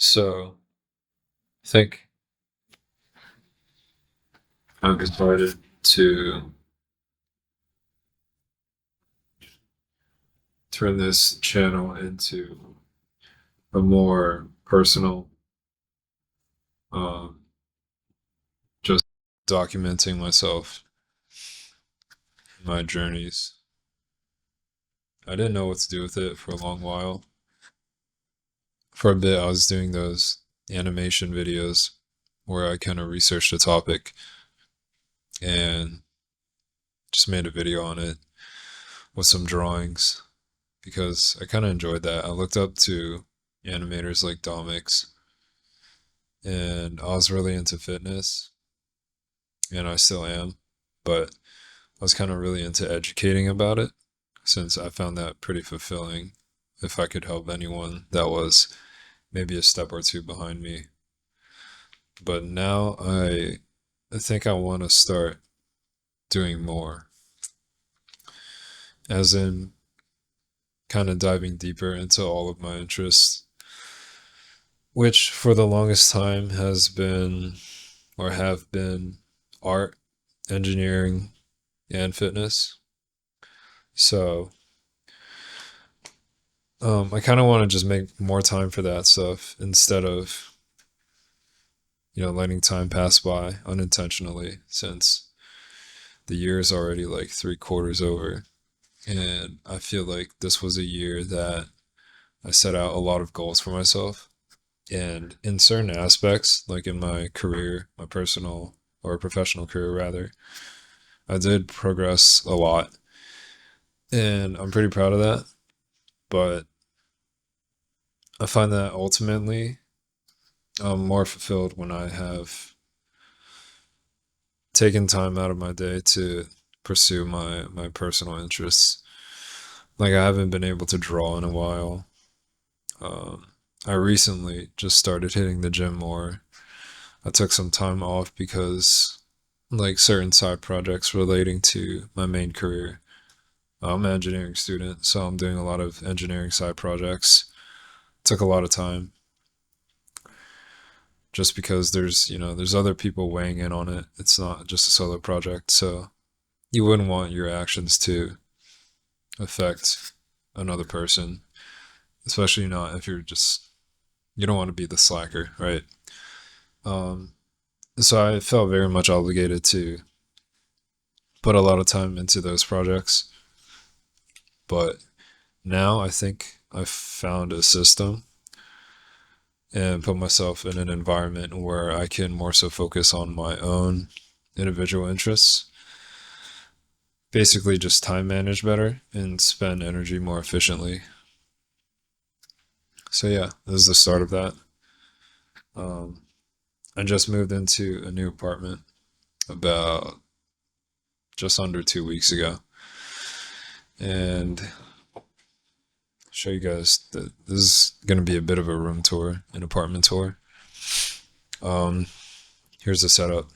So I think I've decided to turn this channel into a more personal, um, just documenting myself, my journeys. I didn't know what to do with it for a long while. For a bit, I was doing those animation videos where I kind of researched a topic and just made a video on it with some drawings because I kind of enjoyed that. I looked up to animators like Domix, and I was really into fitness, and I still am, but I was kind of really into educating about it since I found that pretty fulfilling if I could help anyone that was maybe a step or two behind me. But now I think I want to start doing more, as in kind of diving deeper into all of my interests, which for the longest time has been or have been art, engineering, and fitness. So I kind of want to just make more time for that stuff instead of, letting time pass by unintentionally since the year is already like three quarters over. And I feel like this was a year that I set out a lot of goals for myself. And in certain aspects, like in my career, my personal or professional career rather, I did progress a lot. And I'm pretty proud of that. But I find that ultimately I'm more fulfilled when I have taken time out of my day to pursue my personal interests. Like I haven't been able to draw in a while. Um, I recently just started hitting the gym more. I took some time off because like certain side projects relating to my main career. I'm an engineering student, so I'm doing a lot of engineering side projects. Took a lot of time just because there's other people weighing in on it. It's not just a solo project, so you wouldn't want your actions to affect another person, especially not if you don't want to be the slacker, right? Um, so I felt very much obligated to put a lot of time into those projects, but now I think I've found a system and put myself in an environment where I can more so focus on my own individual interests, basically just time manage better and spend energy more efficiently. So yeah, this is the start of that. Um, I just moved into a new apartment about just under 2 weeks ago, and show you guys that this is gonna be a bit of a room tour, an apartment tour. Um, Here's the setup.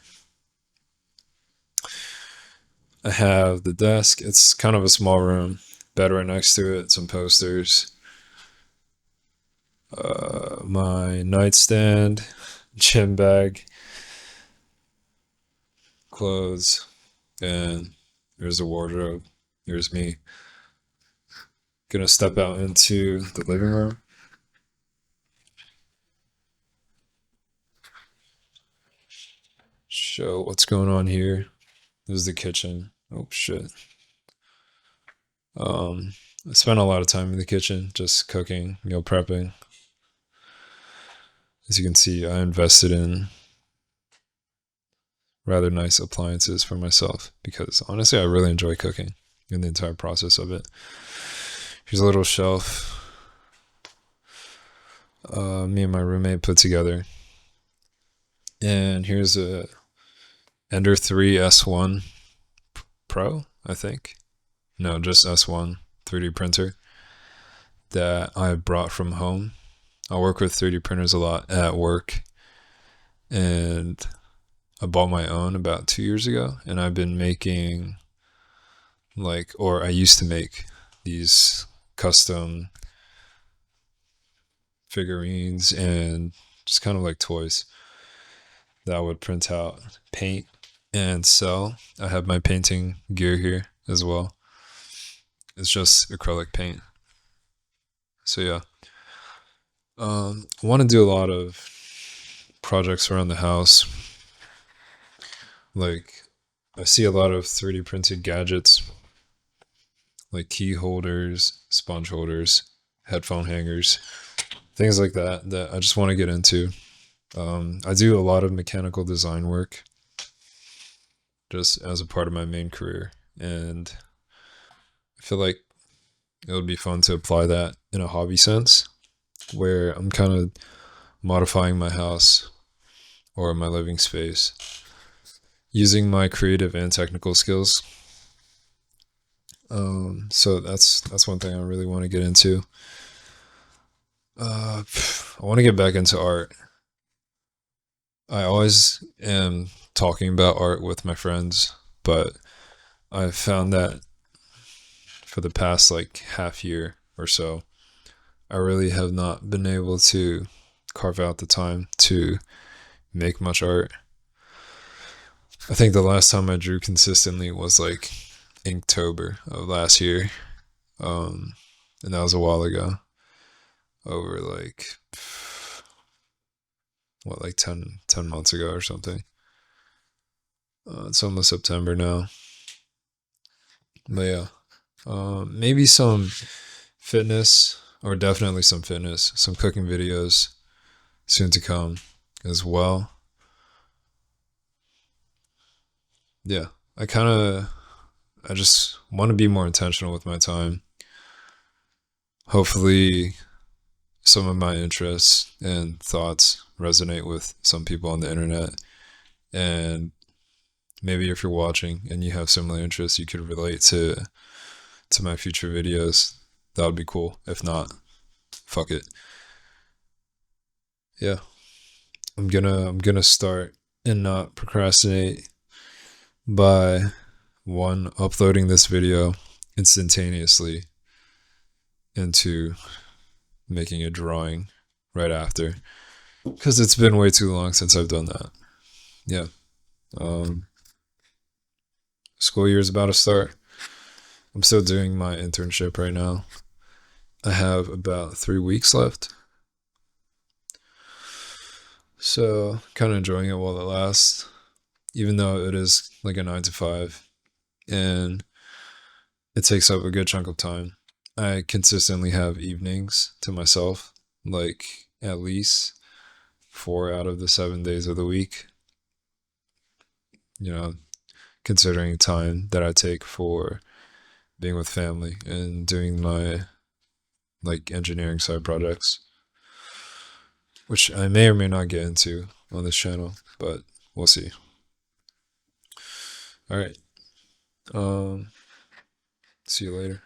I have the desk. It's kind of a small room. Bed right next to it. Some posters. My nightstand, gym bag, clothes, and there's a wardrobe. Here's me. Gonna step out into the living room. Show what's going on here. This is the kitchen. Oh shit. I spent a lot of time in the kitchen just cooking, meal prepping. As you can see, I invested in rather nice appliances for myself because honestly, I really enjoy cooking and the entire process of it. Here's a little shelf me and my roommate put together. And here's a Ender 3 S1 Pro, I think. No, just S1 3D printer that I brought from home. I work with 3D printers a lot at work, and I bought my own about 2 years ago, and I've been making or I used to make these custom figurines and just kind of like toys that I would print out, paint, and sell. I have my painting gear here as well. It's just acrylic paint. So yeah, I want to do a lot of projects around the house. Like, I see a lot of 3D printed gadgets, like key holders, sponge holders, headphone hangers, things like that, that I just want to get into. I do a lot of mechanical design work just as a part of my main career, and I feel like it would be fun to apply that in a hobby sense, where I'm kind of modifying my house or my living space using my creative and technical skills. So that's one thing I really want to get into. I want to get back into art. I always am talking about art with my friends, but I've found that for the past like half year or so, I really have not been able to carve out the time to make much art. I think the last time I drew consistently was like Inktober of last year. And that was a while ago. Over like, what, like 10 months ago or something. It's almost September now. But yeah, maybe some fitness, or definitely some fitness, some cooking videos soon to come as well. Yeah, I just want to be more intentional with my time. Hopefully, some of my interests and thoughts resonate with some people on the internet. And maybe if you're watching and you have similar interests, you could relate to my future videos. That would be cool. If not, fuck it. Yeah, I'm gonna start and not procrastinate by one, uploading this video instantaneously, into making a drawing right after, because it's been way too long since I've done that. Yeah. School year is about to start. I'm still doing my internship right now. I have about 3 weeks left. So, kind of enjoying it while it lasts, even though it is like a 9 to 5 and it takes up a good chunk of time. I consistently have evenings to myself, like at least 4 out of the 7 days of the week, you know, considering time that I take for being with family and doing my like engineering side projects, which I may or may not get into on this channel, but we'll see. All right. See you later.